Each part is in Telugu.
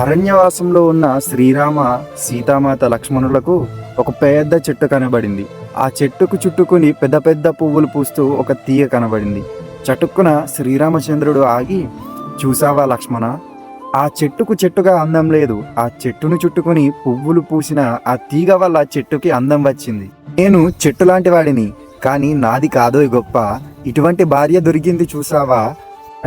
అరణ్యవాసంలో ఉన్న శ్రీరామ సీతామాత లక్ష్మణులకు ఒక పెద్ద చెట్టు కనబడింది. ఆ చెట్టుకు చుట్టుకుని పెద్ద పెద్ద పువ్వులు పూస్తూ ఒక తీగ కనబడింది. చటుక్కున శ్రీరామచంద్రుడు ఆగి, చూసావా లక్ష్మణ, ఆ చెట్టుగా అందం లేదు, ఆ చెట్టును చుట్టుకుని పువ్వులు పూసిన ఆ తీగ వల్ల చెట్టుకి అందం వచ్చింది. నేను చెట్టు లాంటి వాడిని, కానీ నాది కాదో గొప్ప. ఇటువంటి భార్య దొరికింది చూసావా,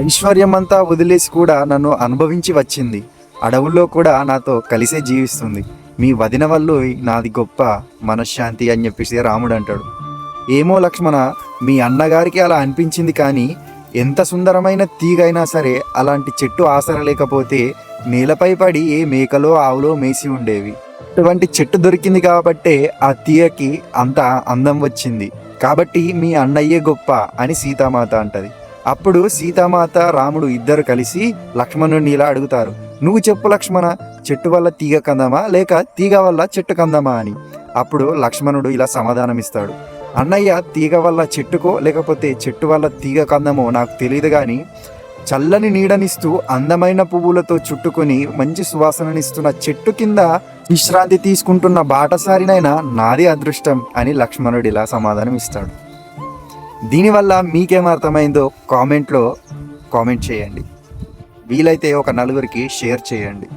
ఐశ్వర్యమంతా వదిలేసి కూడా నన్ను అనుభవించి వచ్చింది. అడవుల్లో కూడా నాతో కలిసే జీవిస్తుంది. మీ వదిన వల్ల నాది గొప్ప మనశ్శాంతి అని చెప్పేసి రాముడు అంటాడు. ఏమో లక్ష్మణ, మీ అన్నగారికి అలా అనిపించింది, కానీ ఎంత సుందరమైన తీగైనా సరే అలాంటి చెట్టు ఆసర లేకపోతే నేలపై పడి ఏ మేకలో ఆవులో మేసి ఉండేవి. అటువంటి చెట్టు దొరికింది కాబట్టే ఆ తీగకి అంత అందం వచ్చింది. కాబట్టి మీ అన్నయ్యే గొప్ప అని సీతామాత అంటది. అప్పుడు సీతామాత రాముడు ఇద్దరు కలిసి లక్ష్మణుడిని ఇలా అడుగుతారు, నువ్వు చెప్పు లక్ష్మణ, చెట్టు వల్ల తీగ కందమా లేక తీగ వల్ల చెట్టు కందమా అని. అప్పుడు లక్ష్మణుడు ఇలా సమాధానం ఇస్తాడు, అన్నయ్య, తీగ వల్ల చెట్టుకో లేకపోతే చెట్టు వల్ల తీగ కందమో నాకు తెలియదు, కానీ చల్లని నీడనిస్తూ అందమైన పువ్వులతో చుట్టుకొని మంచి సువాసననిస్తున్న చెట్టు కింద విశ్రాంతి తీసుకుంటున్న బాటసారినైనా నాది అదృష్టం అని లక్ష్మణుడు ఇలా సమాధానం ఇస్తాడు. దీనివల్ల మీకేమర్థమైందో కామెంట్లో కామెంట్ చేయండి. వీలైతే ఒక నలుగురికి షేర్ చేయండి.